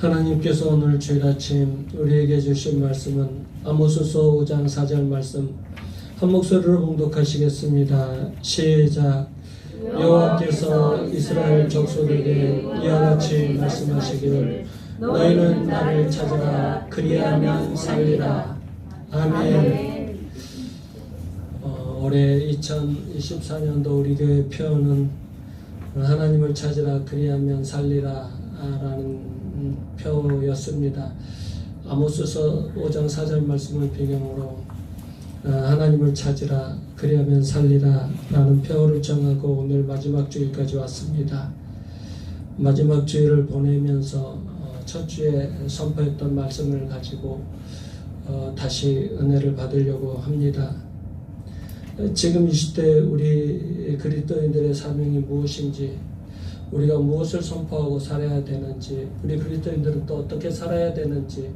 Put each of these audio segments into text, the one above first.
하나님께서 오늘 주일 아침 우리에게 주신 말씀은 아모스서 5장 4절 말씀 한 목소리로 봉독하시겠습니다. 시작. 여호와께서 이스라엘 족속에게 이와 같이 말씀하시기를 너희는 나를 찾으라 그리하면 살리라. 아멘. 올해 2024년도 우리 교회 표어는 하나님을 찾으라 그리하면 살리라 라는 표였습니다. 아모스서 5장 4절 말씀을 배경으로 하나님을 찾으라 그리하면 살리라 라는 표어를 정하고 오늘 마지막 주일까지 왔습니다. 마지막 주일을 보내면서 첫 주에 선포했던 말씀을 가지고 다시 은혜를 받으려고 합니다. 지금 이 시대 우리 그리스도인들의 사명이 무엇인지, 우리가 무엇을 선포하고 살아야 되는지, 우리 그리스도인들은 또 어떻게 살아야 되는지,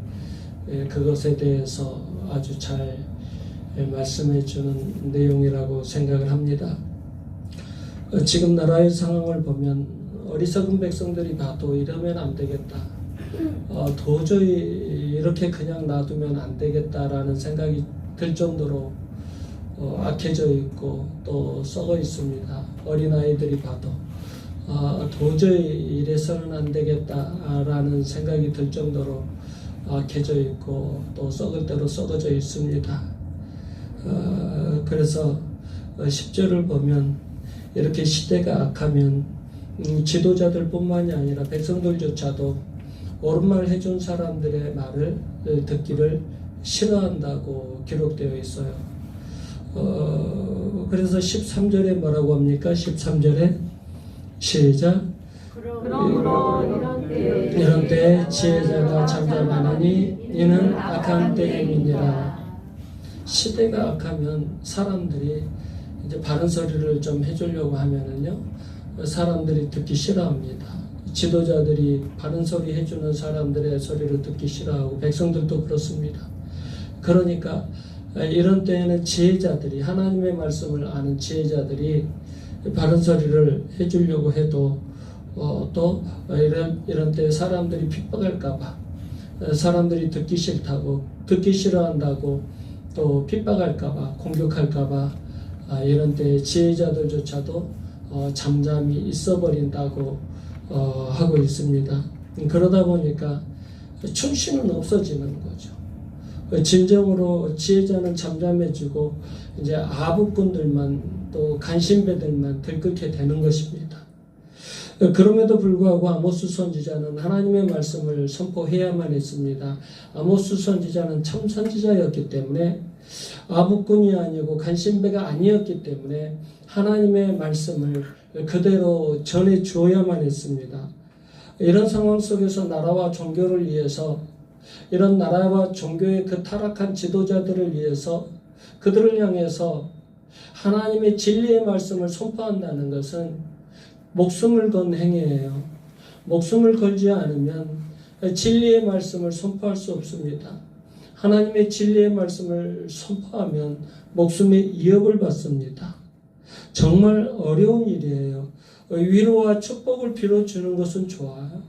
그것에 대해서 아주 잘 말씀해 주는 내용이라고 생각을 합니다. 지금 나라의 상황을 보면 어리석은 백성들이 봐도 이러면 안 되겠다, 도저히 이렇게 그냥 놔두면 안 되겠다라는 생각이 들 정도로 악해져 있고 또 썩어 있습니다. 어린아이들이 봐도 도저히 이래서는 안 되겠다라는 생각이 들 정도로 악해져 있고 또 썩을 대로 썩어져 있습니다. 그래서 10절을 보면 이렇게 시대가 악하면 지도자들 뿐만이 아니라 백성들조차도 옳은 말 해준 사람들의 말을 듣기를 싫어한다고 기록되어 있어요. 그래서 13절에 뭐라고 합니까? 13절에 시작. 그러므로 이런 때 지혜자가 잠잠하느니 이는 악한 때임이니라. 시대가 악하면 사람들이 이제 바른 소리를 좀 해주려고 하면은요, 사람들이 듣기 싫어합니다. 지도자들이 바른 소리 해주는 사람들의 소리를 듣기 싫어하고 백성들도 그렇습니다. 그러니까 이런 때에는 지혜자들이, 하나님의 말씀을 아는 지혜자들이 바른 소리를 해주려고 해도 또 이런 때 사람들이 핍박할까봐, 사람들이 듣기 싫다고, 듣기 싫어한다고 또 핍박할까봐, 공격할까봐 이런 때 지혜자들조차도 잠잠히 있어버린다고 하고 있습니다. 그러다 보니까 충신은 없어지는 거죠. 진정으로 지혜자는 잠잠해지고 이제 아부꾼들만 또 간신배들만 들끓게 되는 것입니다. 그럼에도 불구하고 아모스 선지자는 하나님의 말씀을 선포해야만 했습니다. 아모스 선지자는 참 선지자였기 때문에, 아부꾼이 아니고 간신배가 아니었기 때문에 하나님의 말씀을 그대로 전해 주어야만 했습니다. 이런 상황 속에서 나라와 종교를 위해서, 이런 나라와 종교의 그 타락한 지도자들을 위해서, 그들을 향해서 하나님의 진리의 말씀을 선포한다는 것은 목숨을 건 행위예요. 목숨을 걸지 않으면 진리의 말씀을 선포할 수 없습니다. 하나님의 진리의 말씀을 선포하면 목숨의 위협을 받습니다. 정말 어려운 일이에요. 위로와 축복을 빌어주는 것은 좋아요.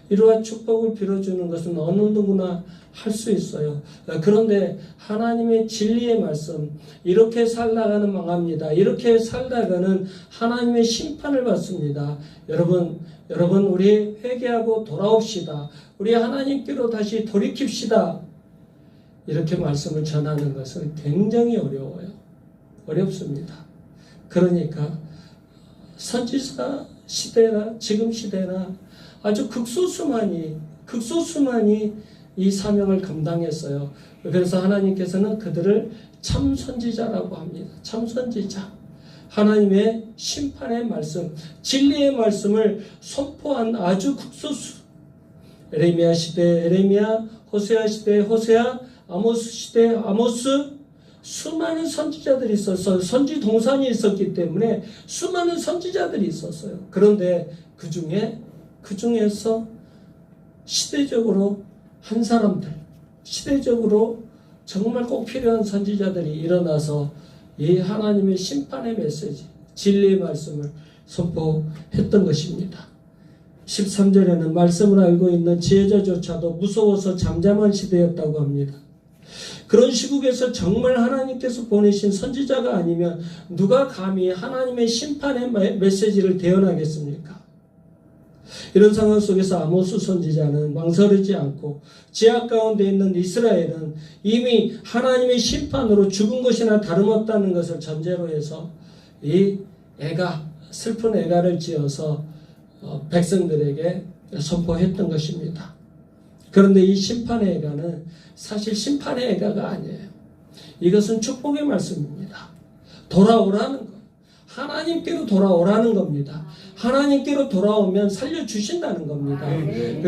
위로와 축복을 빌어주는 것은 어느 누구나 할 수 있어요. 그런데 하나님의 진리의 말씀, 이렇게 살다가는 망합니다. 이렇게 살다가는 하나님의 심판을 받습니다. 여러분 우리 회개하고 돌아옵시다. 우리 하나님께로 다시 돌이킵시다. 이렇게 말씀을 전하는 것은 굉장히 어려워요. 어렵습니다. 그러니까 선지자 시대나 지금 시대나 아주 극소수만이 이 사명을 감당했어요. 그래서 하나님께서는 그들을 참 선지자라고 합니다. 참 선지자. 하나님의 심판의 말씀, 진리의 말씀을 선포한 아주 극소수. 에레미야 시대 에레미야, 호세아 시대 호세아, 아모스 시대 아모스, 수많은 선지자들이 있어서 선지 동산이 있었기 때문에 수많은 선지자들이 있었어요. 그런데 그 중에서 시대적으로 한 사람들, 시대적으로 정말 꼭 필요한 선지자들이 일어나서 이 하나님의 심판의 메시지, 진리의 말씀을 선포했던 것입니다. 13절에는 말씀을 알고 있는 지혜자조차도 무서워서 잠잠한 시대였다고 합니다. 그런 시국에서 정말 하나님께서 보내신 선지자가 아니면 누가 감히 하나님의 심판의 메시지를 대언하겠습니까? 이런 상황 속에서 아모스 선지자는 망설이지 않고 지하 가운데 있는 이스라엘은 이미 하나님의 심판으로 죽은 것이나 다름없다는 것을 전제로 해서 이 슬픈 애가를 지어서 백성들에게 선포했던 것입니다. 그런데 이 심판의 애가는 사실 심판의 애가가 아니에요. 이것은 축복의 말씀입니다. 돌아오라는 것. 하나님께로 돌아오라는 겁니다. 하나님께로 돌아오면 살려주신다는 겁니다.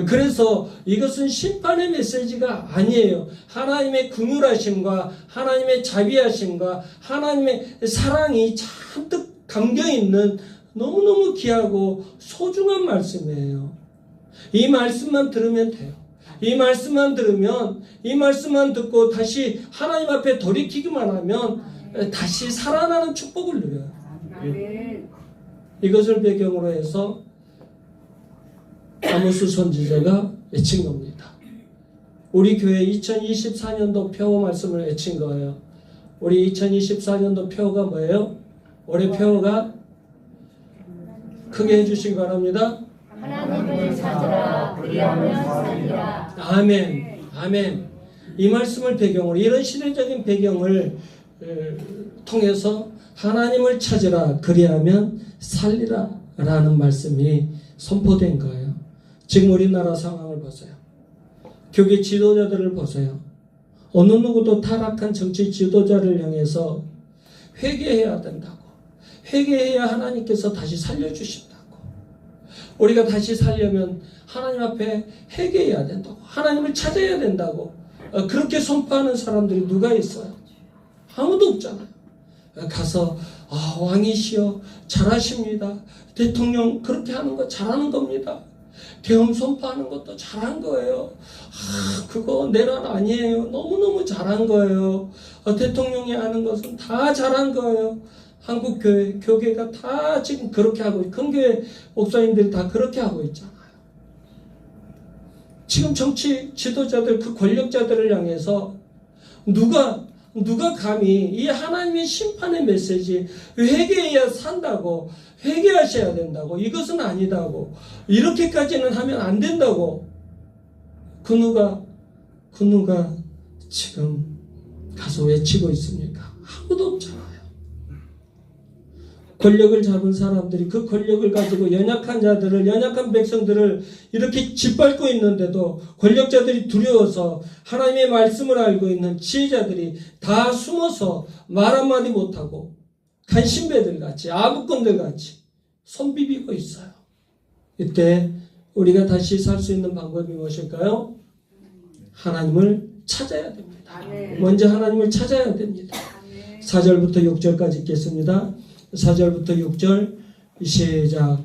그래서 이것은 심판의 메시지가 아니에요. 하나님의 긍휼하심과 하나님의 자비하심과 하나님의 사랑이 잔뜩 담겨있는 너무너무 귀하고 소중한 말씀이에요. 이 말씀만 들으면 돼요. 이 말씀만 들으면, 이 말씀만 듣고 다시 하나님 앞에 돌이키기만 하면 다시 살아나는 축복을 누려요. 이것을 배경으로 해서 아모스 선지자가 외친 겁니다. 우리 교회 2024년도 표 말씀을 외친 거예요. 우리 2024년도 표가 뭐예요? 올해 표가 크게 해주시기 바랍니다. 하나님을 찾으라 그리하면 살리라. 아멘. 아멘. 이 말씀을 배경으로 이런 시대적인 배경을 통해서 하나님을 찾으라 그리하면 살리라 라는 말씀이 선포된 거예요. 지금 우리나라 상황을 보세요. 교계 지도자들을 보세요. 어느 누구도 타락한 정치 지도자를 향해서 회개해야 된다고. 회개해야 하나님께서 다시 살려주신다고. 우리가 다시 살려면 하나님 앞에 회개해야 된다고. 하나님을 찾아야 된다고. 그렇게 선포하는 사람들이 누가 있어요? 아무도 없잖아요. 가서 왕이시여 잘하십니다. 대통령 그렇게 하는 거 잘하는 겁니다. 계엄 선포하는 것도 잘한 거예요. 그거 내란 아니에요. 너무너무 잘한 거예요. 대통령이 하는 것은 다 잘한 거예요. 한국 교계가 다 지금 그렇게 하고, 큰교회 목사님들이 다 그렇게 하고 있잖아요. 지금 정치 지도자들, 그 권력자들을 향해서 누가 감히 이 하나님의 심판의 메시지, 회개해야 산다고, 회개하셔야 된다고, 이것은 아니다고, 이렇게까지는 하면 안 된다고, 그 누가 지금 가서 외치고 있습니까? 아무도 없잖아요. 권력을 잡은 사람들이 그 권력을 가지고 연약한 자들을, 연약한 백성들을 이렇게 짓밟고 있는데도 권력자들이 두려워서 하나님의 말씀을 알고 있는 지혜자들이 다 숨어서 말 한마디 못하고 간신배들같이, 아부꾼들같이 손 비비고 있어요. 이때 우리가 다시 살 수 있는 방법이 무엇일까요? 하나님을 찾아야 됩니다. 먼저 하나님을 찾아야 됩니다. 4절부터 6절까지 읽겠습니다. 4절부터 6절 시작.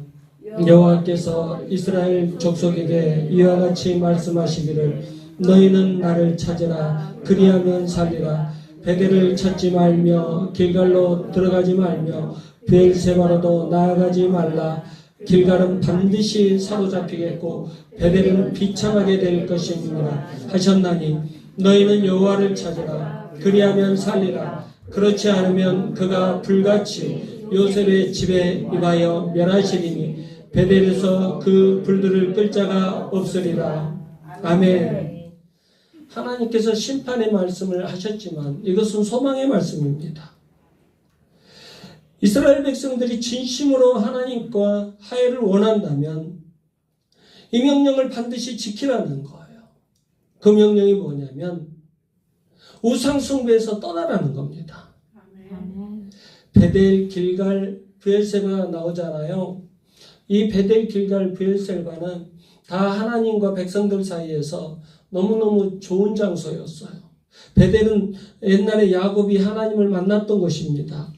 여호와께서 이스라엘 족속에게 이와 같이 말씀하시기를 너희는 나를 찾으라 그리하면 살리라. 베델을 찾지 말며 길갈로 들어가지 말며 브엘세바로도 나아가지 말라. 길갈은 반드시 사로잡히겠고 베델은 비참하게 될 것입니다 하셨나니 너희는 여호와를 찾으라 그리하면 살리라. 그렇지 않으면 그가 불같이 요셉의 집에 임하여 멸하시리니 베델에서 그 불들을 끌 자가 없으리라. 아멘. 하나님께서 심판의 말씀을 하셨지만 이것은 소망의 말씀입니다. 이스라엘 백성들이 진심으로 하나님과 화해를 원한다면 이 명령을 반드시 지키라는 거예요. 그 명령이 뭐냐면 우상 숭배에서 떠나라는 겁니다. 베델, 길갈, 브엘세바가 나오잖아요. 이 베델, 길갈, 브엘세바는 다 하나님과 백성들 사이에서 너무너무 좋은 장소였어요. 베델은 옛날에 야곱이 하나님을 만났던 곳입니다.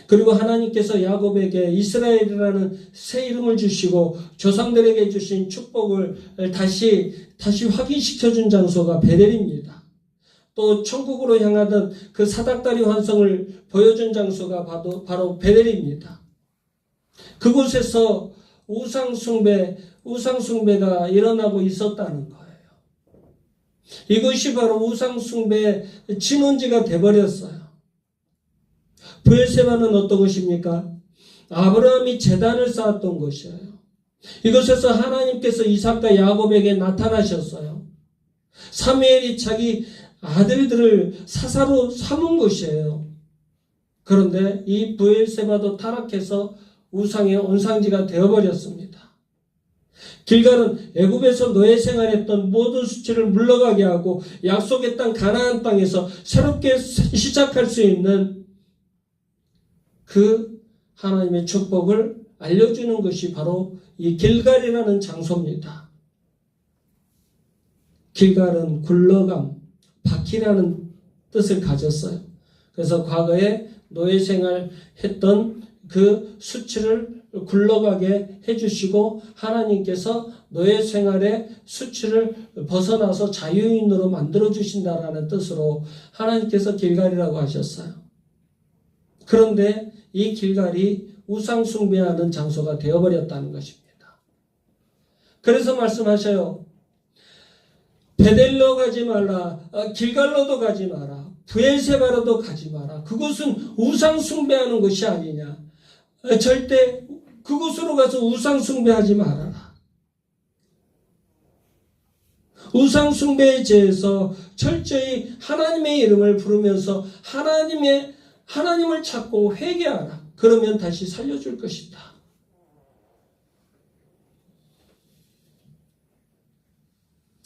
그리고 하나님께서 야곱에게 이스라엘이라는 새 이름을 주시고 조상들에게 주신 축복을 다시 확인시켜준 장소가 베델입니다. 또 천국으로 향하던 그 사닥다리 환성을 보여준 장소가 바로 베델입니다. 그곳에서 우상 숭배, 우상숭배가 일어나고 있었다는 거예요. 이것이 바로 우상숭배의 진원지가 되어버렸어요. 브엘세바는 어떤 것입니까? 아브라함이 제단을 쌓았던 것이에요. 이곳에서 하나님께서 이삭과 야곱에게 나타나셨어요. 사무엘이 자기 아들들을 사사로 삼은 것이에요. 그런데 이 브엘세바도 타락해서 우상의 온상지가 되어버렸습니다. 길갈은 애굽에서 노예 생활했던 모든 수치를 물러가게 하고 약속의 땅 가나안 땅에서 새롭게 시작할 수 있는 그 하나님의 축복을 알려주는 것이 바로 이 길갈이라는 장소입니다. 길갈은 굴러감, 바퀴라는 뜻을 가졌어요. 그래서 과거에 노예 생활했던 그 수치를 굴러가게 해주시고 하나님께서 노예 생활의 수치를 벗어나서 자유인으로 만들어주신다라는 뜻으로 하나님께서 길갈이라고 하셨어요. 그런데 이 길갈이 우상 숭배하는 장소가 되어버렸다는 것입니다. 그래서 말씀하셔요. 베델로 가지 말라, 길갈로도 가지 마라, 브엘세바로도 가지 마라. 그곳은 우상 숭배하는 곳이 아니냐. 절대 그곳으로 가서 우상 숭배하지 말아라. 우상 숭배에 대해서 철저히 하나님의 이름을 부르면서 하나님을 찾고 회개하라. 그러면 다시 살려줄 것이다.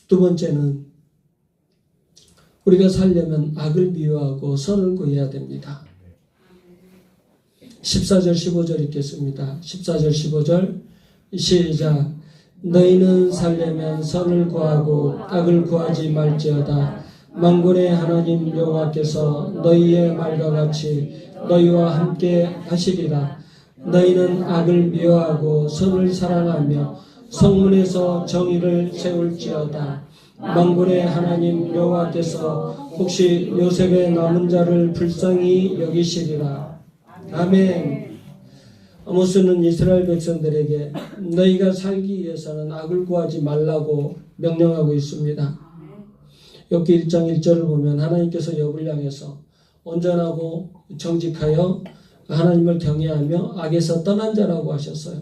두 번째는 우리가 살려면 악을 미워하고 선을 구해야 됩니다. 14절 15절 읽겠습니다. 14절 15절 시작. 너희는 살려면 선을 구하고 악을 구하지 말지어다. 만군의 하나님 여호와께서 너희의 말과 같이 너희와 함께 하시리라. 너희는 악을 미워하고 선을 사랑하며 성문에서 정의를 세울지어다. 만군의 하나님 여호와께서 혹시 요셉의 남은 자를 불쌍히 여기시리라. 아멘. 아모스는 이스라엘 백성들에게 너희가 살기 위해서는 악을 구하지 말라고 명령하고 있습니다. 욥기 1장 1절을 보면 하나님께서 욥을 향해서 온전하고 정직하여 하나님을 경외하며 악에서 떠난 자라고 하셨어요.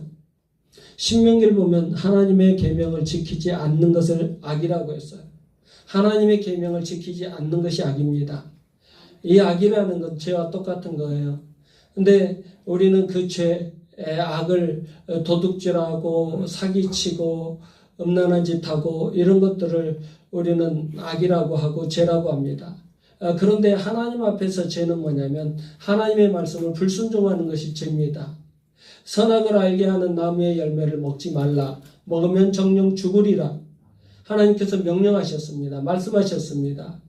신명기를 보면 하나님의 계명을 지키지 않는 것을 악이라고 했어요. 하나님의 계명을 지키지 않는 것이 악입니다. 이 악이라는 건 죄와 똑같은 거예요. 근데 우리는 그 죄의 악을 도둑질하고 사기치고 음란한 짓하고 이런 것들을 우리는 악이라고 하고 죄라고 합니다. 그런데 하나님 앞에서 죄는 뭐냐면 하나님의 말씀을 불순종하는 것이 죄입니다. 선악을 알게 하는 나무의 열매를 먹지 말라. 먹으면 정령 죽으리라. 하나님께서 명령하셨습니다. 말씀하셨습니다.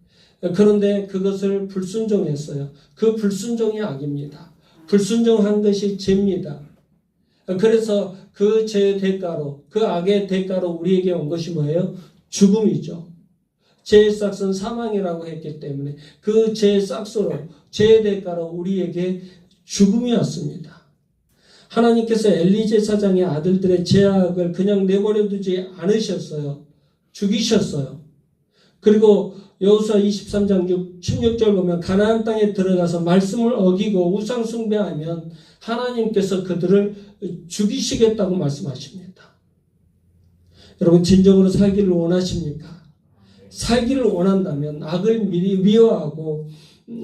그런데 그것을 불순종했어요. 그 불순종이 악입니다. 불순종한 것이 죄입니다. 그래서 그 죄의 대가로, 그 악의 대가로 우리에게 온 것이 뭐예요? 죽음이죠. 죄의 싹은 사망이라고 했기 때문에 그 죄의 싹으로, 죄의 대가로 우리에게 죽음이 왔습니다. 하나님께서 엘리 제사장의 아들들의 죄악을 그냥 내버려 두지 않으셨어요. 죽이셨어요. 그리고 여호수아 23장 16절 보면 가나안 땅에 들어가서 말씀을 어기고 우상 숭배하면 하나님께서 그들을 죽이시겠다고 말씀하십니다. 여러분 진정으로 살기를 원하십니까? 살기를 원한다면 악을 미워하고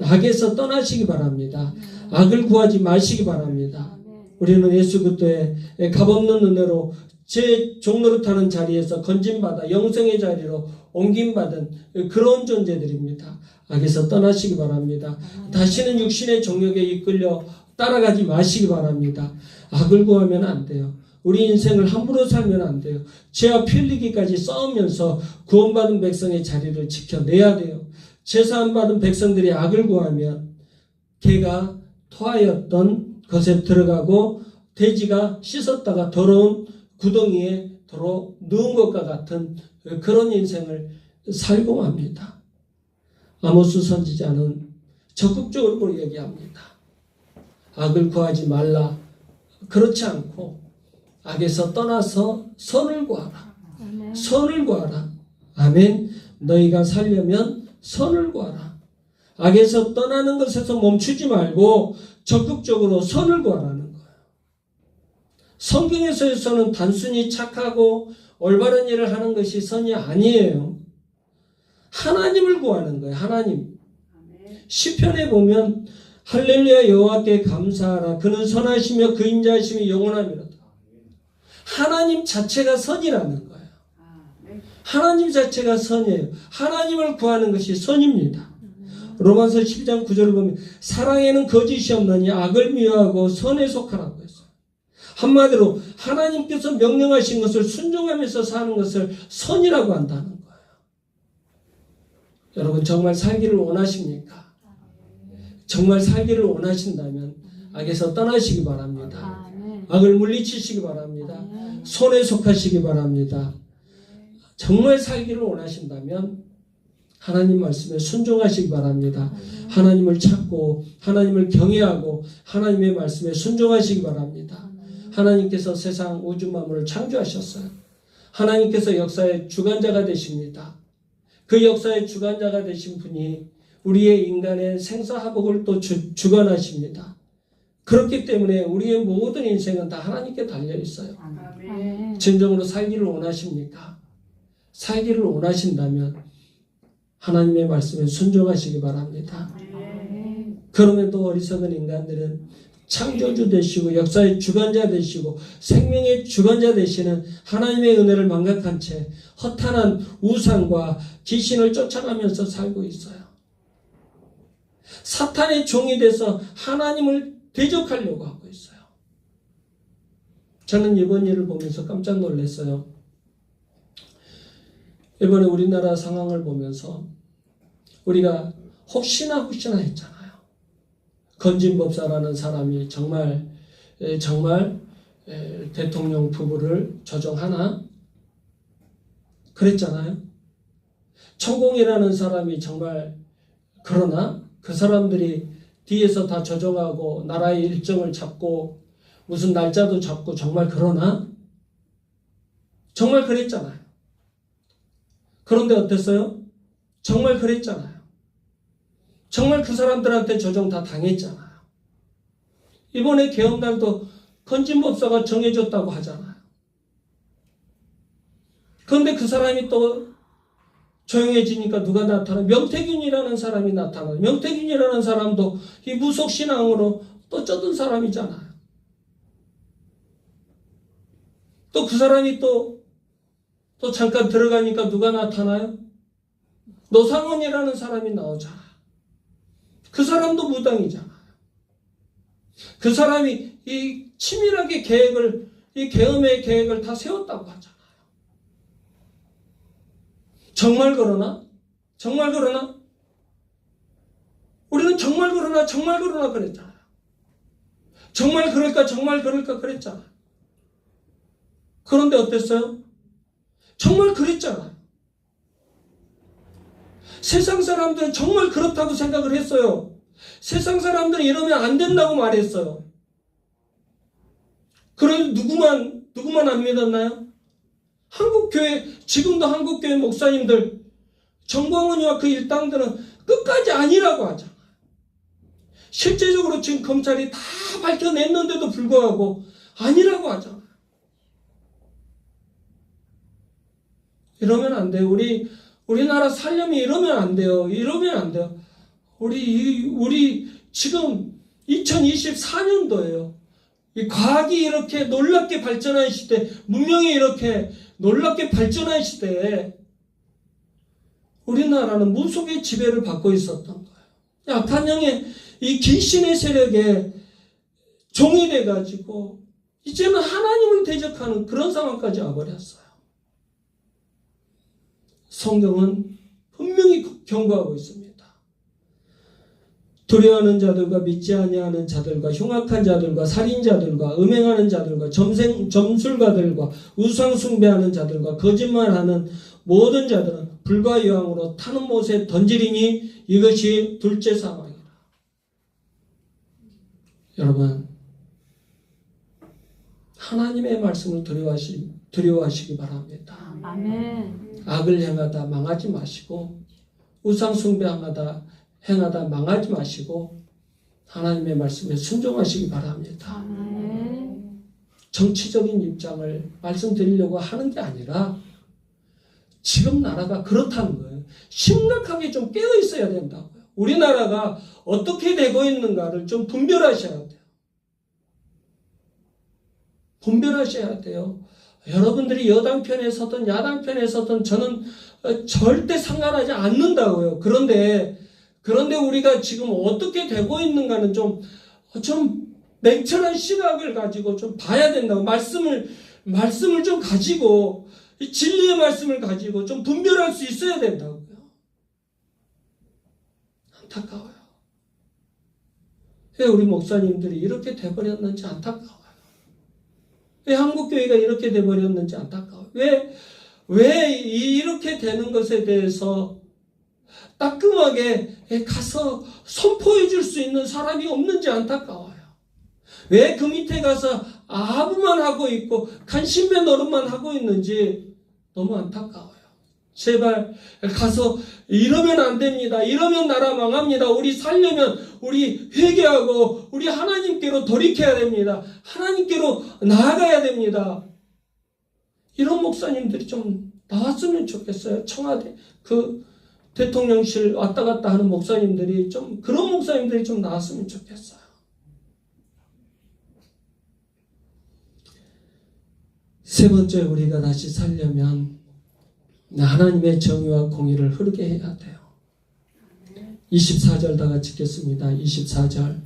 악에서 떠나시기 바랍니다. 악을 구하지 마시기 바랍니다. 우리는 예수 그리스도의 값없는 은혜로 제 종노릇하는 자리에서 건진받아 영생의 자리로 옮김받은 그런 존재들입니다. 악에서 떠나시기 바랍니다. 다시는 육신의 정욕에 이끌려 따라가지 마시기 바랍니다. 악을 구하면 안 돼요. 우리 인생을 함부로 살면 안 돼요. 죄와 피 흘리기까지 싸우면서 구원받은 백성의 자리를 지켜내야 돼요. 제사함 받은 백성들이 악을 구하면 개가 토하였던 것에 들어가고 돼지가 씻었다가 더러운 구덩이에 넣은 것과 같은 그런 인생을 살고 맙니다. 아모스 선지자는 적극적으로 얘기합니다. 악을 구하지 말라. 그렇지 않고 악에서 떠나서 선을 구하라. 아멘. 선을 구하라. 아멘. 너희가 살려면 선을 구하라. 악에서 떠나는 것에서 멈추지 말고 적극적으로 선을 구하라는 거예요. 성경에서는 단순히 착하고 올바른 일을 하는 것이 선이 아니에요. 하나님을 구하는 거예요. 하나님. 시편에 보면 할렐루야 여호와께 감사하라. 그는 선하시며 그 인자하심이 영원하미로다. 하나님 자체가 선이라는 거예요. 하나님 자체가 선이에요. 하나님을 구하는 것이 선입니다. 로마서 12장 9절을 보면 사랑에는 거짓이 없나니 악을 미워하고 선에 속하라고 했어요. 한마디로 하나님께서 명령하신 것을 순종하면서 사는 것을 선이라고 한다는 거예요. 여러분 정말 살기를 원하십니까? 정말 살기를 원하신다면 악에서 떠나시기 바랍니다. 악을 물리치시기 바랍니다. 손에 속하시기 바랍니다. 정말 살기를 원하신다면 하나님 말씀에 순종하시기 바랍니다. 하나님을 찾고 하나님을 경외하고 하나님의 말씀에 순종하시기 바랍니다. 하나님께서 세상 우주 만물을 창조하셨어요. 하나님께서 역사의 주관자가 되십니다. 그 역사의 주관자가 되신 분이 우리의 인간의 생사화복을 또 주관하십니다. 그렇기 때문에 우리의 모든 인생은 다 하나님께 달려있어요. 진정으로 살기를 원하십니까? 살기를 원하신다면 하나님의 말씀에 순종하시기 바랍니다. 그럼에도 어리석은 인간들은 창조주 되시고 역사의 주관자 되시고 생명의 주관자 되시는 하나님의 은혜를 망각한 채 허탄한 우상과 귀신을 쫓아가면서 살고 있어요. 사탄의 종이 돼서 하나님을 대적하려고 하고 있어요. 저는 이번 일을 보면서 깜짝 놀랐어요. 이번에 우리나라 상황을 보면서 우리가 혹시나 했잖아요. 건진법사라는 사람이 정말 대통령 부부를 조종하나? 그랬잖아요. 천공이라는 사람이 정말 그러나? 그 사람들이 뒤에서 다 조종하고 나라의 일정을 잡고 무슨 날짜도 잡고 정말 그러나? 정말 그랬잖아요. 그런데 어땠어요? 정말 그랬잖아요. 정말 그 사람들한테 조종 다 당했잖아요. 이번에 계엄날도 건진법사가 정해줬다고 하잖아요. 그런데 그 사람이 또 조용해지니까 누가 나타나? 명태균이라는 사람이 나타나요. 명태균이라는 사람도 이 무속신앙으로 또 쩌든 사람이잖아요. 또 그 사람이 또 잠깐 들어가니까 누가 나타나요? 노상원이라는 사람이 나오잖아요. 그 사람도 무당이잖아요. 그 사람이 이 치밀하게 이 계엄의 계획을 다 세웠다고 하잖아요. 정말 그러나? 정말 그러나? 우리는 정말 그러나 그랬잖아요. 정말 그럴까 그랬잖아요. 그런데 어땠어요? 정말 그랬잖아요. 세상 사람들은 정말 그렇다고 생각을 했어요. 세상 사람들은 이러면 안 된다고 말했어요. 그런데 누구만 안 믿었나요? 지금도 한국교회 목사님들, 정광훈이와 그 일당들은 끝까지 아니라고 하잖아요. 실제적으로 지금 검찰이 다 밝혀냈는데도 불구하고 아니라고 하잖아요. 이러면 안 돼요. 우리나라 살려면 이러면 안 돼요. 이러면 안 돼요. 우리 지금 2024년도예요. 이 과학이 이렇게 놀랍게 발전한 시대, 문명이 이렇게 놀랍게 발전한 시대에 우리나라는 무속의 지배를 받고 있었던 거예요. 악한 영의 이 귀신의 세력에 종이 돼가지고 이제는 하나님을 대적하는 그런 상황까지 와버렸어요. 성경은 분명히 경고하고 있습니다. 두려워하는 자들과 믿지 아니하는 자들과 흉악한 자들과 살인자들과 음행하는 자들과 점술가들과 우상 숭배하는 자들과 거짓말하는 모든 자들은 불과 유황으로 타는 못에 던지리니 이것이 둘째 사망이라. 여러분, 하나님의 말씀을 두려워하시기 바랍니다. 아멘. 악을 행하다 망하지 마시고 우상 숭배하다 행하다 망하지 마시고 하나님의 말씀에 순종하시기 바랍니다. 아멘. 정치적인 입장을 말씀드리려고 하는 게 아니라 지금 나라가 그렇다는 거예요. 심각하게 좀 깨어 있어야 된다고요. 우리나라가 어떻게 되고 있는가를 좀 분별하셔야 돼요. 분별하셔야 돼요. 여러분들이 여당 편에 서든 야당 편에 서든 저는 절대 상관하지 않는다고요. 그런데 우리가 지금 어떻게 되고 있는가는 좀 냉철한 시각을 가지고 좀 봐야 된다고. 말씀을 좀 가지고, 이 진리의 말씀을 가지고 좀 분별할 수 있어야 된다고요. 안타까워요. 왜 우리 목사님들이 이렇게 돼버렸는지 안타까워요. 왜 한국교회가 이렇게 돼버렸는지 안타까워요. 왜 이렇게 되는 것에 대해서 따끔하게 가서 선포해 줄 수 있는 사람이 없는지 안타까워요. 왜 그 밑에 가서 아부만 하고 있고 간신배 노릇만 하고 있는지 너무 안타까워요. 제발 가서 이러면 안 됩니다. 이러면 나라 망합니다. 우리 살려면 우리 회개하고 우리 하나님께로 돌이켜야 됩니다. 하나님께로 나아가야 됩니다. 이런 목사님들이 좀 나왔으면 좋겠어요. 청와대 대통령실 왔다 갔다 하는 목사님들이 그런 목사님들이 좀 나왔으면 좋겠어요. 세 번째, 우리가 다시 살려면 하나님의 정의와 공의를 흐르게 해야 돼요. 24절 다 같이 읽겠습니다. 24절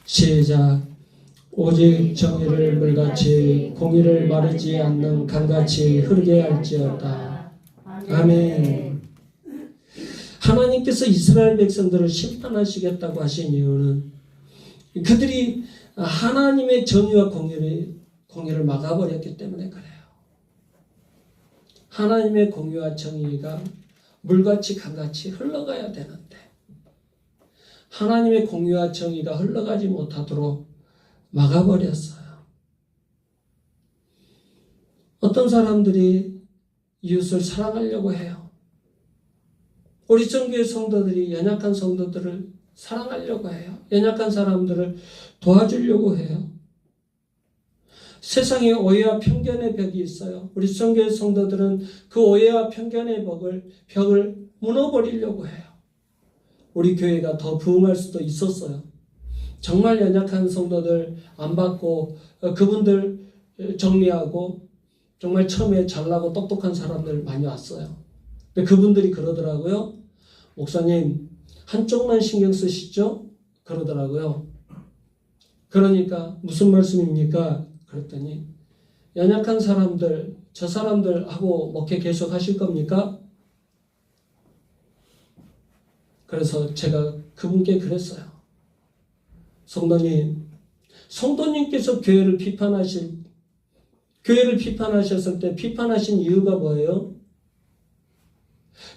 시작. 오직 정의를 물같이 공의를 마르지 않는 강같이 흐르게 할지어다. 아멘. 하나님께서 이스라엘 백성들을 심판하시겠다고 하신 이유는 그들이 하나님의 정의와 공의를 막아버렸기 때문에 그래요. 하나님의 공의와 정의가 물같이 강같이 흘러가야 되는데 하나님의 공의와 정의가 흘러가지 못하도록 막아버렸어요. 어떤 사람들이 이웃을 사랑하려고 해요. 우리 정교회 성도들이 연약한 성도들을 사랑하려고 해요. 연약한 사람들을 도와주려고 해요. 세상에 오해와 편견의 벽이 있어요. 우리 정교회 성도들은 그 오해와 편견의 벽을 무너버리려고 해요. 우리 교회가 더 부흥할 수도 있었어요. 정말 연약한 성도들 안 받고 그분들 정리하고 정말 처음에 잘나고 똑똑한 사람들 많이 왔어요. 근데 그분들이 그러더라고요. 목사님 한쪽만 신경 쓰시죠? 그러더라고요. 그러니까 무슨 말씀입니까? 그랬더니 연약한 사람들, 저 사람들하고 목회 계속 하실 겁니까? 그래서 제가 그분께 그랬어요. 성도님께서 교회를 비판하셨을 때 비판하신 이유가 뭐예요?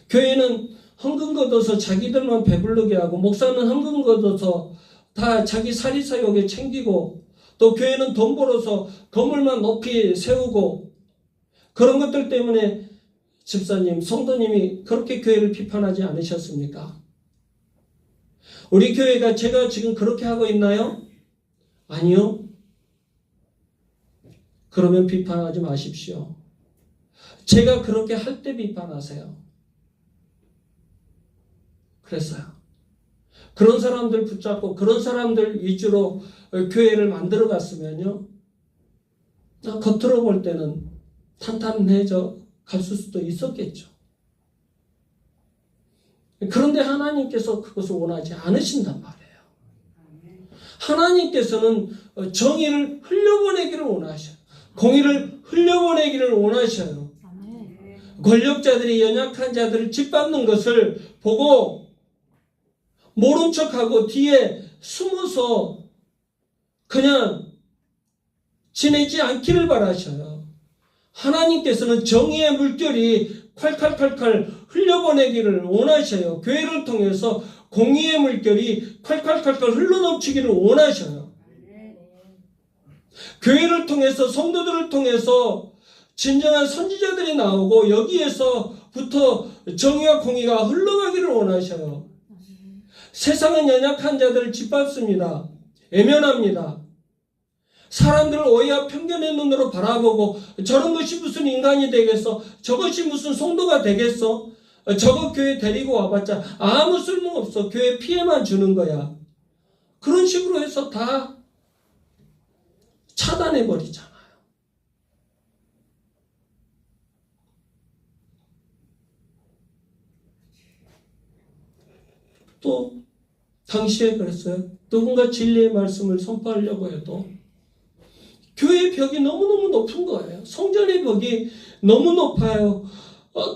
교회는 헌금 걷어서 자기들만 배부르게 하고 목사는 헌금 걷어서 다 자기 사리사욕에 챙기고 또 교회는 돈 벌어서 건물만 높이 세우고 그런 것들 때문에 집사님, 성도님이 그렇게 교회를 비판하지 않으셨습니까? 우리 교회가 제가 지금 그렇게 하고 있나요? 아니요. 그러면 비판하지 마십시오. 제가 그렇게 할 때 비판하세요. 그랬어요. 그런 사람들 붙잡고 그런 사람들 위주로 교회를 만들어 갔으면요. 겉으로 볼 때는 탄탄해져 갈 수도 있었겠죠. 그런데 하나님께서 그것을 원하지 않으신단 말이에요. 하나님께서는 정의를 흘려보내기를 원하셔요. 공의를 흘려보내기를 원하셔요. 권력자들이 연약한 자들을 짓밟는 것을 보고 모른 척하고 뒤에 숨어서 그냥 지내지 않기를 바라셔요. 하나님께서는 정의의 물결이 콸콸콸콸 흘려보내기를 원하셔요. 교회를 통해서 공의의 물결이 콸콸콸콸 흘러넘치기를 원하셔요. 교회를 통해서 성도들을 통해서 진정한 선지자들이 나오고 여기에서부터 정의와 공의가 흘러가기를 원하셔요. 세상은 연약한 자들을 짓밟습니다. 애면합니다. 사람들을 오해와 편견의 눈으로 바라보고 저런 것이 무슨 인간이 되겠어? 저것이 무슨 성도가 되겠어? 저거 교회 데리고 와봤자 아무 쓸모없어. 교회 피해만 주는 거야. 그런 식으로 해서 다 차단해버리잖아요. 또 당시에 그랬어요. 누군가 진리의 말씀을 선포하려고 해도 교회의 벽이 너무너무 높은 거예요. 성전의 벽이 너무 높아요.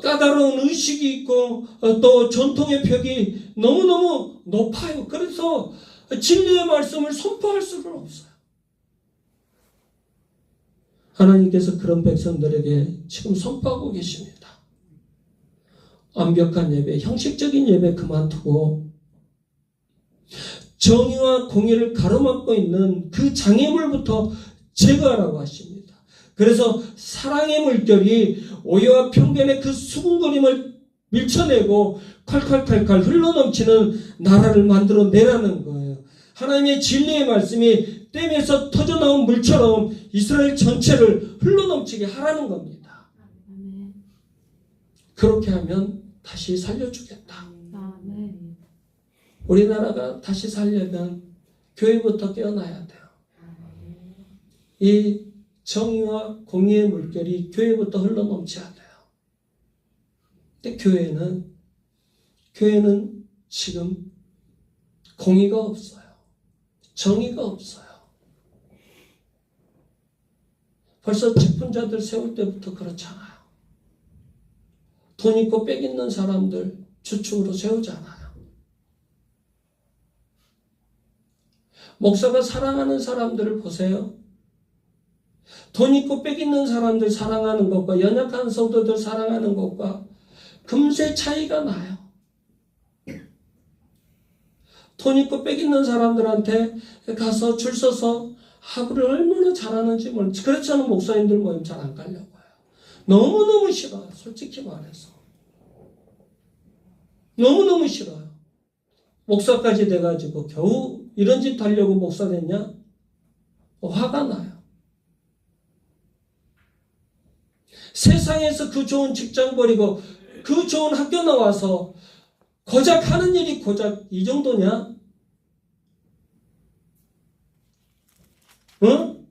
까다로운 의식이 있고 또 전통의 벽이 너무너무 높아요. 그래서 진리의 말씀을 선포할 수는 없어요. 하나님께서 그런 백성들에게 지금 선포하고 계십니다. 완벽한 예배, 형식적인 예배 그만두고 정의와 공의를 가로막고 있는 그 장애물부터 제거하라고 하십니다. 그래서 사랑의 물결이 오해와 편견의 그 수군거림을 밀쳐내고 콸콸콸콸 흘러넘치는 나라를 만들어내라는 거예요. 하나님의 진리의 말씀이 댐에서 터져나온 물처럼 이스라엘 전체를 흘러넘치게 하라는 겁니다. 그렇게 하면 다시 살려주겠다. 우리나라가 다시 살려면 교회부터 깨어나야 돼요. 이 정의와 공의의 물결이 교회부터 흘러넘쳐야 돼요. 근데 교회는 지금 공의가 없어요. 정의가 없어요. 벌써 직분자들 세울 때부터 그렇잖아요. 돈 있고 빽 있는 사람들 주축으로 세우잖아요. 목사가 사랑하는 사람들을 보세요. 돈 있고 빽 있는 사람들 사랑하는 것과 연약한 성도들 사랑하는 것과 금세 차이가 나요. 돈 있고 빽 있는 사람들한테 가서 줄 서서 하부를 얼마나 잘하는지 그렇지 않은 목사님들 모임 잘 안 가려고요. 너무너무 싫어요. 솔직히 말해서. 너무너무 싫어요. 목사까지 돼가지고 겨우 이런 짓 하려고 목사 됐냐? 화가 나요. 세상에서 그 좋은 직장 버리고 그 좋은 학교 나와서 고작 하는 일이 고작 이 정도냐? 응?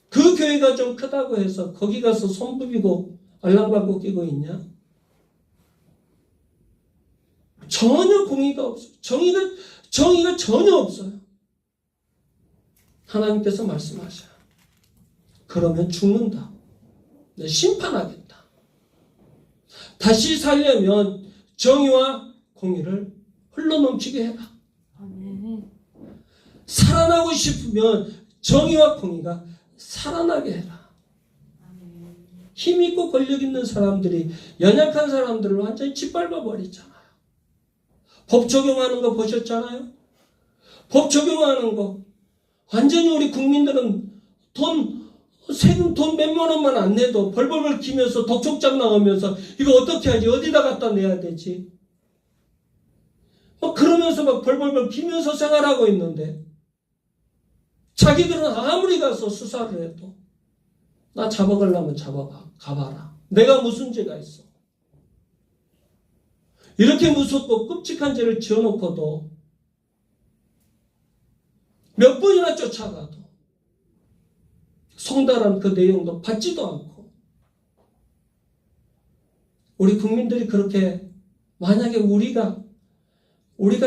그 교회가 좀 크다고 해서 거기 가서 손 부비고 알랑방구 끼고 있냐? 전혀 공의가 없어요. 정의가 전혀 없어요. 하나님께서 말씀하셔요. 그러면 죽는다. 심판하겠다. 다시 살려면 정의와 공의를 흘러넘치게 해라. 살아나고 싶으면 정의와 공의가 살아나게 해라. 힘있고 권력있는 사람들이 연약한 사람들을 완전히 짓밟아 버리잖아요. 법 적용하는 거 보셨잖아요. 법 적용하는 거 완전히 우리 국민들은 세금 돈 몇만 원만 안 내도 벌벌벌 기면서 독촉장 나오면서 이거 어떻게 하지? 어디다 갖다 내야 되지? 그러면서 막 벌벌벌 기면서 생활하고 있는데 자기들은 아무리 가서 수사를 해도 나 잡아가려면 가봐라. 내가 무슨 죄가 있어? 이렇게 무섭고 끔찍한 죄를 지어놓고도 몇 번이나 쫓아가도 성달한 그 내용도 받지도 않고 우리 국민들이 그렇게 만약에 우리가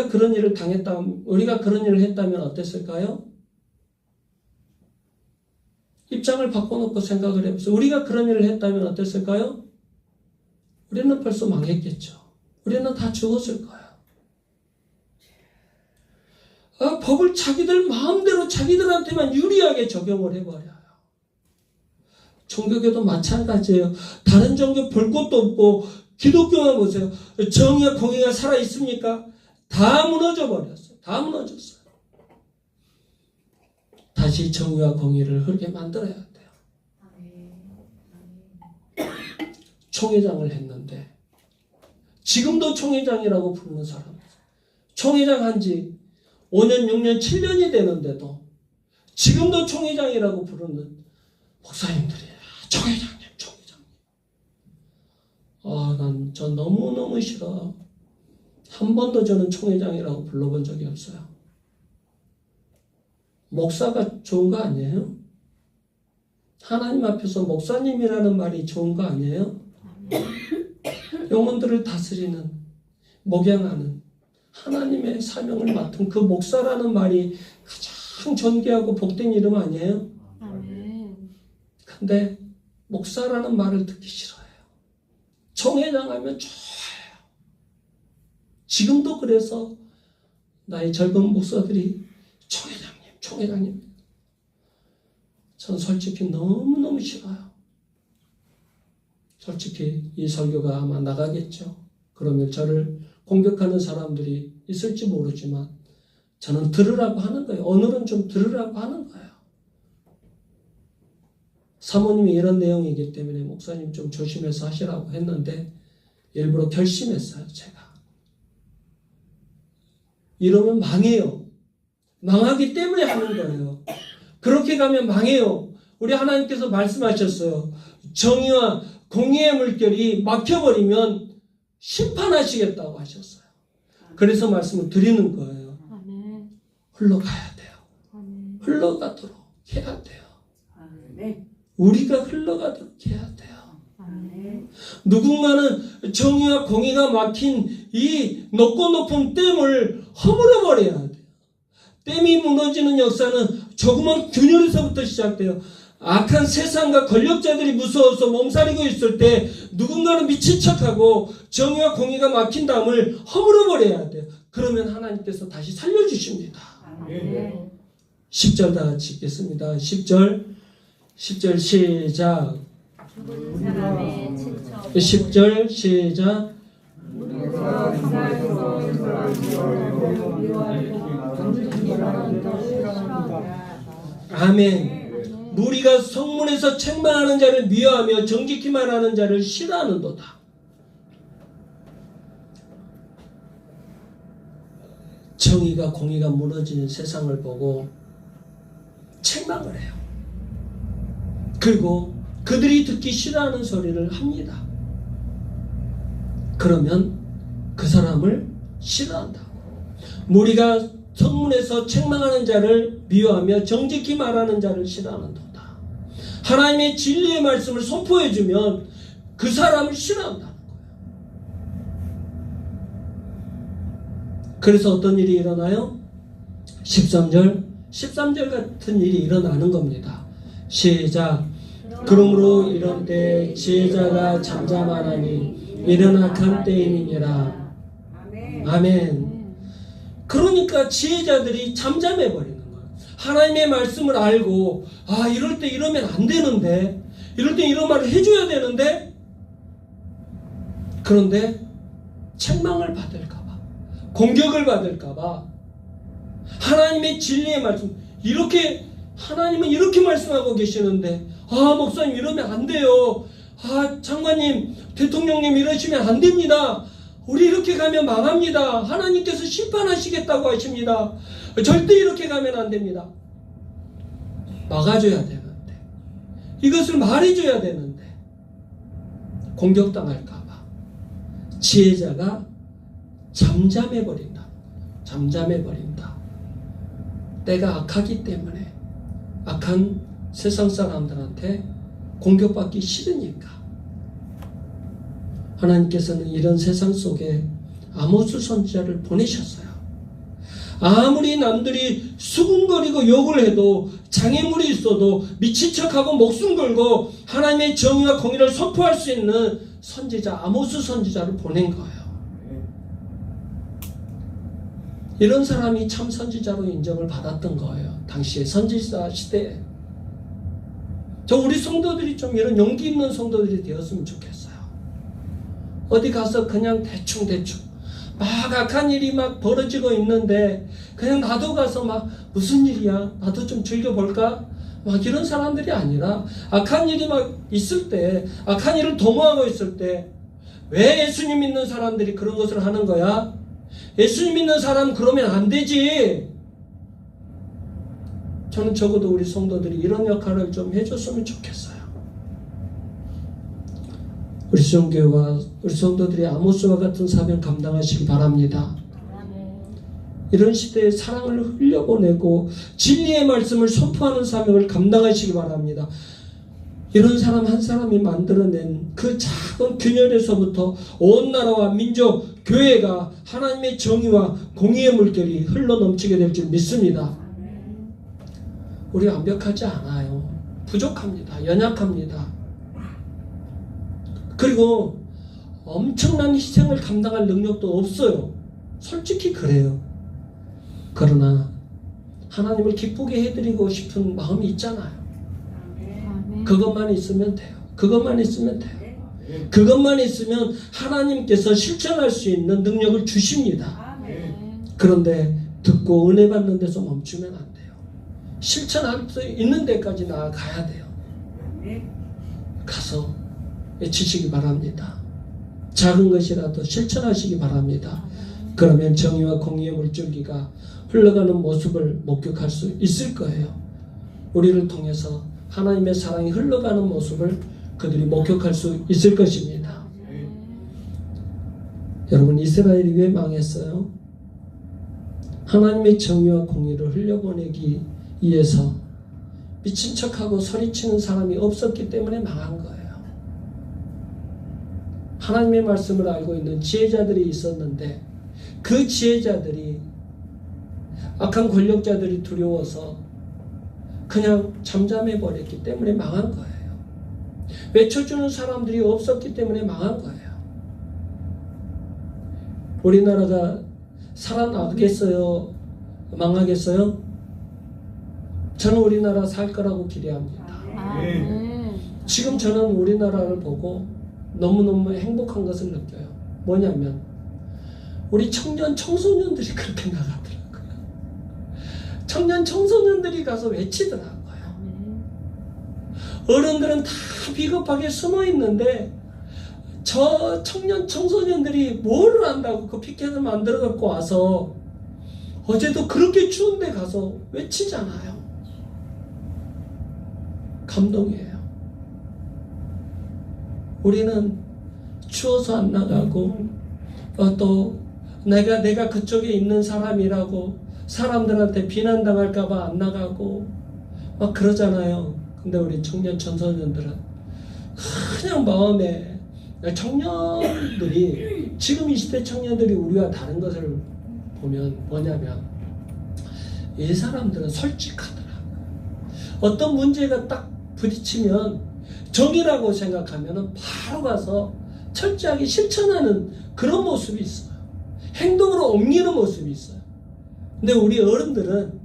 그런 일을 당했다면 우리가 그런 일을 했다면 어땠을까요? 입장을 바꿔놓고 생각을 해보세요. 우리가 그런 일을 했다면 어땠을까요? 우리는 벌써 망했겠죠. 우리는 다 죽었을 거예요. 법을 자기들 마음대로 자기들한테만 유리하게 적용을 해버려요. 종교계도 마찬가지예요. 다른 종교 볼 것도 없고 기독교만 보세요. 정의와 공의가 살아있습니까? 다 무너져 버렸어요. 다 무너졌어요. 다시 정의와 공의를 흐르게 만들어야 돼요. 총회장을 했는데 지금도 총회장이라고 부르는 사람, 총회장 한지 5년, 6년, 7년이 되는데도 지금도 총회장이라고 부르는 목사님들이 총회장님, 총회장님. 전 너무너무 싫어. 한 번도 저는 총회장이라고 불러본 적이 없어요. 목사가 좋은 거 아니에요? 하나님 앞에서 목사님이라는 말이 좋은 거 아니에요? 영혼들을 다스리는, 목양하는 하나님의 사명을 맡은 그 목사라는 말이 가장 존귀하고 복된 이름 아니에요? 아멘. 근데 목사라는 말을 듣기 싫어해요. 총회장 하면 좋아요. 지금도 그래서 나의 젊은 목사들이 총회장님, 총회장님. 전 솔직히 너무너무 싫어요. 솔직히 이 설교가 아마 나가겠죠. 그러면 저를 공격하는 사람들이 있을지 모르지만 저는 들으라고 하는 거예요. 오늘은 좀 들으라고 하는 거예요. 사모님이 이런 내용이기 때문에 목사님 좀 조심해서 하시라고 했는데 일부러 결심했어요. 제가. 이러면 망해요. 망하기 때문에 하는 거예요. 그렇게 가면 망해요. 우리 하나님께서 말씀하셨어요. 정의와 공의의 물결이 막혀버리면 심판하시겠다고 하셨어요. 그래서 말씀을 드리는 거예요. 아멘. 흘러가야 돼요. 아멘. 흘러가도록 해야 돼요. 아멘. 우리가 흘러가도록 해야 돼요. 아멘. 누군가는 정의와 공의가 막힌 이 높고 높은 댐을 허물어 버려야 돼요. 댐이 무너지는 역사는 조그만 균열에서부터 시작돼요. 악한 세상과 권력자들이 무서워서 몸살이고 있을 때 누군가는 미친 척하고 정의와 공의가 막힌 담을 허물어 버려야 돼요. 그러면 하나님께서 다시 살려주십니다. 아멘. 10절 다 같이 읽겠습니다. 10절 시작. 죽은 사람의 친척. 10절 시작. 아멘. 무리가 성문에서 책망하는 자를 미워하며 정직히 말하는 자를 싫어하는도다. 정의가 공의가 무너지는 세상을 보고 책망을 해요. 그리고 그들이 듣기 싫어하는 소리를 합니다. 그러면 그 사람을 싫어한다. 무리가 성문에서 책망하는 자를 미워하며 정직히 말하는 자를 싫어하는도다. 하나님의 진리의 말씀을 선포해주면 그 사람을 싫어한다는 거예요. 그래서 어떤 일이 일어나요? 13절 같은 일이 일어나는 겁니다. 시작. 그러므로 이런 때 지혜자가 잠잠하나니 이런 악한 때임이니라. 아멘. 그러니까 지혜자들이 잠잠해 버리는 거예요. 하나님의 말씀을 알고 이럴 때 이러면 안 되는데, 이럴 때 이런 말을 해줘야 되는데, 그런데 책망을 받을까봐, 공격을 받을까봐 하나님의 진리의 말씀, 이렇게 하나님은 이렇게 말씀하고 계시는데 목사님 이러면 안 돼요. 장관님, 대통령님 이러시면 안 됩니다. 우리 이렇게 가면 망합니다. 하나님께서 심판하시겠다고 하십니다. 절대 이렇게 가면 안 됩니다. 막아줘야 되는데, 이것을 말해줘야 되는데 공격당할까봐 지혜자가 잠잠해버린다. 잠잠해버린다. 때가 악하기 때문에, 악한 세상 사람들한테 공격받기 싫으니까 하나님께서는 이런 세상 속에 아모스 선지자를 보내셨어요. 아무리 남들이 수군거리고 욕을 해도, 장애물이 있어도 미친 척하고 목숨 걸고 하나님의 정의와 공의를 선포할 수 있는 선지자, 아모스 선지자를 보낸 거예요. 이런 사람이 참 선지자로 인정을 받았던 거예요. 당시의 선지자 시대에. 우리 성도들이 좀 이런 용기 있는 성도들이 되었으면 좋겠어요. 어디 가서 그냥 대충 막 악한 일이 막 벌어지고 있는데 그냥 나도 가서 막 무슨 일이야? 나도 좀 즐겨볼까? 막 이런 사람들이 아니라 악한 일이 막 있을 때, 악한 일을 도모하고 있을 때 왜 예수님 믿는 사람들이 그런 것을 하는 거야? 예수님 믿는 사람 그러면 안 되지. 저는 적어도 우리 성도들이 이런 역할을 좀 해줬으면 좋겠어요. 우리 수영교회와 우리 성도들이 아모스와 같은 사명 감당하시기 바랍니다. 이런 시대에 사랑을 흘려보내고 진리의 말씀을 선포하는 사명을 감당하시기 바랍니다. 이런 사람 한 사람이 만들어낸 그 작은 균열에서부터 온 나라와 민족, 교회가 하나님의 정의와 공의의 물결이 흘러넘치게 될 줄 믿습니다. 우리 완벽하지 않아요. 부족합니다. 연약합니다. 그리고 엄청난 희생을 감당할 능력도 없어요. 솔직히 그래요. 그러나 하나님을 기쁘게 해드리고 싶은 마음이 있잖아요. 그것만 있으면 돼요. 그것만 있으면 돼요. 그것만 있으면 하나님께서 실천할 수 있는 능력을 주십니다. 그런데 듣고 은혜 받는 데서 멈추면 안 돼요. 실천할 수 있는 데까지 나아가야 돼요. 가서 외치시기 바랍니다. 작은 것이라도 실천하시기 바랍니다. 그러면 정의와 공의의 물줄기가 흘러가는 모습을 목격할 수 있을 거예요. 우리를 통해서 하나님의 사랑이 흘러가는 모습을 그들이 목격할 수 있을 것입니다. 여러분, 이스라엘이 왜 망했어요? 하나님의 정의와 공의를 흘려보내기 위해서 미친 척하고 소리치는 사람이 없었기 때문에 망한 거예요. 하나님의 말씀을 알고 있는 지혜자들이 있었는데 그 지혜자들이 악한 권력자들이 두려워서 그냥 잠잠해 버렸기 때문에 망한 거예요. 외쳐주는 사람들이 없었기 때문에 망한 거예요. 우리나라가 살아나겠어요? 망하겠어요? 저는 우리나라 살 거라고 기대합니다. 지금 저는 우리나라를 보고 너무너무 행복한 것을 느껴요. 뭐냐면 우리 청년 청소년들이 그렇게 나가더라고요. 청년 청소년들이 가서 외치더라고요. 어른들은 다 비겁하게 숨어 있는데 저 청년 청소년들이 뭘 안다고 그 피켓을 만들어 갖고 와서 어제도 그렇게 추운데 가서 외치잖아요. 감동이에요. 우리는 추워서 안 나가고 또 내가 그쪽에 있는 사람이라고 사람들한테 비난당할까봐 안 나가고 막 그러잖아요. 근데 우리 청년 청소년들은 그냥 마음에 청년들이 지금 이 시대 청년들이 우리와 다른 것을 보면 뭐냐면 이 사람들은 솔직하더라고요. 어떤 문제가 딱 부딪히면 정의라고 생각하면 바로 가서 철저하게 실천하는 그런 모습이 있어요. 행동으로 옮기는 모습이 있어요. 근데 우리 어른들은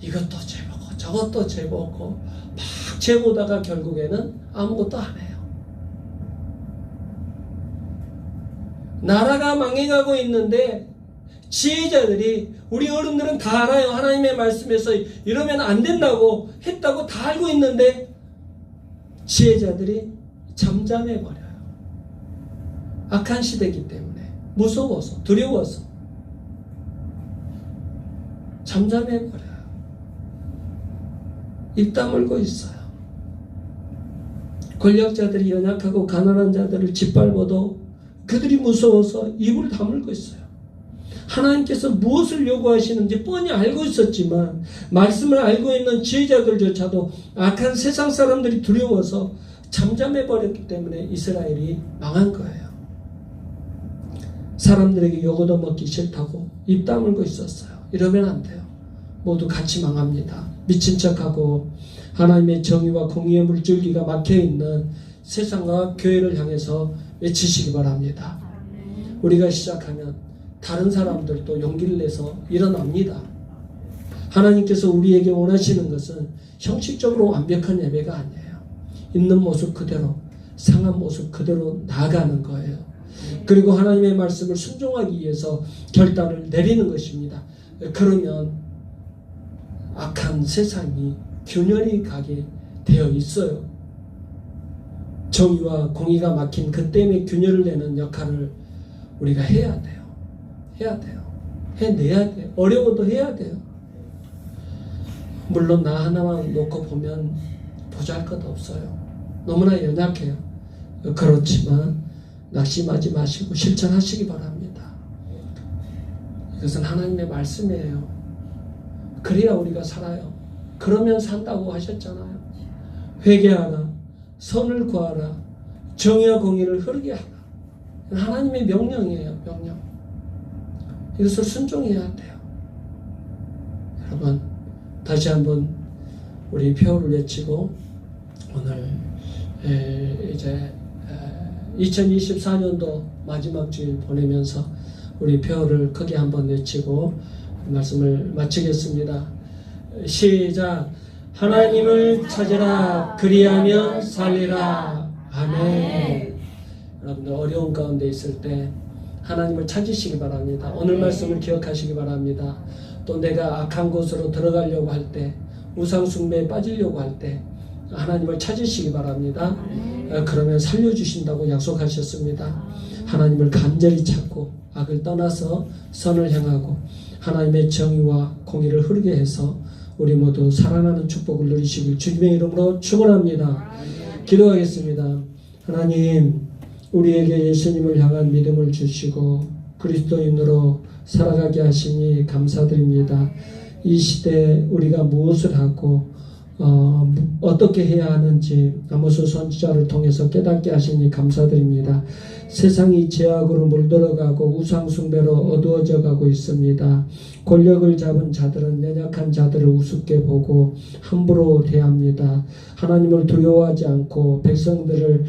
이것도 재보고 저것도 재보고 막 재보다가 결국에는 아무것도 안 해요. 나라가 망해가고 있는데 지혜자들이 우리 어른들은 다 알아요. 하나님의 말씀에서 이러면 안 된다고 했다고 다 알고 있는데 지혜자들이 잠잠해버려요. 악한 시대이기 때문에 무서워서 두려워서 잠잠해버려요. 입 다물고 있어요. 권력자들이 연약하고 가난한 자들을 짓밟아도 그들이 무서워서 입을 다물고 있어요. 하나님께서 무엇을 요구하시는지 뻔히 알고 있었지만 말씀을 알고 있는 지혜자들조차도 악한 세상 사람들이 두려워서 잠잠해버렸기 때문에 이스라엘이 망한 거예요. 사람들에게 욕 얻어먹기 싫다고 입 다물고 있었어요. 이러면 안 돼요. 모두 같이 망합니다. 미친 척하고 하나님의 정의와 공의의 물줄기가 막혀있는 세상과 교회를 향해서 외치시기 바랍니다. 우리가 시작하면 다른 사람들도 용기를 내서 일어납니다. 하나님께서 우리에게 원하시는 것은 형식적으로 완벽한 예배가 아니에요. 있는 모습 그대로, 상한 모습 그대로 나아가는 거예요. 그리고 하나님의 말씀을 순종하기 위해서 결단을 내리는 것입니다. 그러면 악한 세상이 균열이 가게 되어 있어요. 정의와 공의가 막힌 그 때문에 균열을 내는 역할을 우리가 해야 돼요. 해야 돼요. 해내야 돼요. 어려워도 해야 돼요. 물론 나 하나만 놓고 보면 보잘것 없어요. 너무나 연약해요. 그렇지만 낙심하지 마시고 실천하시기 바랍니다. 이것은 하나님의 말씀이에요. 그래야 우리가 살아요. 그러면 산다고 하셨잖아요. 회개하라, 선을 구하라, 정의와 공의를 흐르게 하라. 하나님의 명령이에요. 명령. 이것을 순종해야 돼요. 여러분, 다시 한번 우리 표를 외치고 오늘 이제 2024년도 마지막 주일 보내면서 우리 표를 크게 한번 외치고 말씀을 마치겠습니다. 시작. 하나님을 찾으라, 그리하면 살리라. 아멘. 여러분들 어려운 가운데 있을 때 하나님을 찾으시기 바랍니다. 오늘 말씀을 기억하시기 바랍니다. 또 내가 악한 곳으로 들어가려고 할 때, 우상 숭배에 빠지려고 할 때 하나님을 찾으시기 바랍니다. 그러면 살려주신다고 약속하셨습니다. 하나님을 간절히 찾고 악을 떠나서 선을 향하고 하나님의 정의와 공의를 흐르게 해서 우리 모두 살아나는 축복을 누리시길 주님의 이름으로 축원합니다. 기도하겠습니다. 하나님, 우리에게 예수님을 향한 믿음을 주시고 그리스도인으로 살아가게 하시니 감사드립니다. 이 시대에 우리가 무엇을 하고 어떻게 해야 하는지 아모스 선지자를 통해서 깨닫게 하시니 감사드립니다. 세상이 죄악으로 물들어가고 우상숭배로 어두워져 가고 있습니다. 권력을 잡은 자들은 연약한 자들을 우습게 보고 함부로 대합니다. 하나님을 두려워하지 않고 백성들을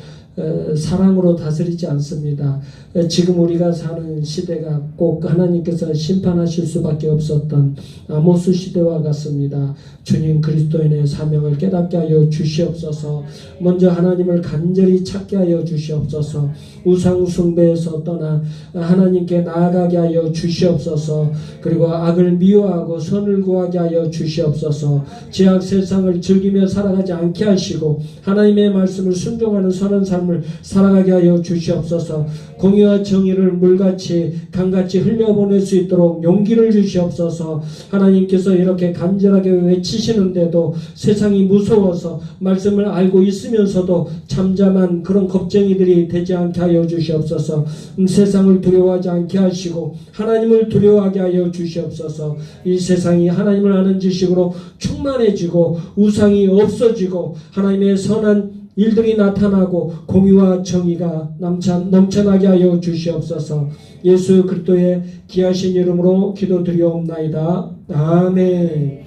사랑으로 다스리지 않습니다. 지금 우리가 사는 시대가 꼭 하나님께서 심판하실 수밖에 없었던 아모스 시대와 같습니다. 주님, 그리스도인의 사명을 깨닫게 하여 주시옵소서. 먼저 하나님을 간절히 찾게 하여 주시옵소서. 우상 숭배에서 떠나 하나님께 나아가게 하여 주시옵소서. 그리고 악을 미워하고 선을 구하게 하여 주시옵소서. 죄악 세상을 즐기며 살아가지 않게 하시고 하나님의 말씀을 순종하는 선한 삶을 살아가게 하여 주시옵소서. 공의와 정의를 물같이 강같이 흘려보낼 수 있도록 용기를 주시옵소서. 하나님께서 이렇게 간절하게 외치시는데도 세상이 무서워서 말씀을 알고 있으면서도 잠잠한 그런 겁쟁이들이 되지 않게 하여 주시옵소서. 세상을 두려워하지 않게 하시고 하나님을 두려워하게 하여 주시옵소서. 이 세상이 하나님을 아는 지식으로 충만해지고 우상이 없어지고 하나님의 선한 일들이 나타나고 공의와 정의가 넘쳐나게 하여 주시옵소서. 예수 그리스도의 귀하신 이름으로 기도드리옵나이다. 아멘.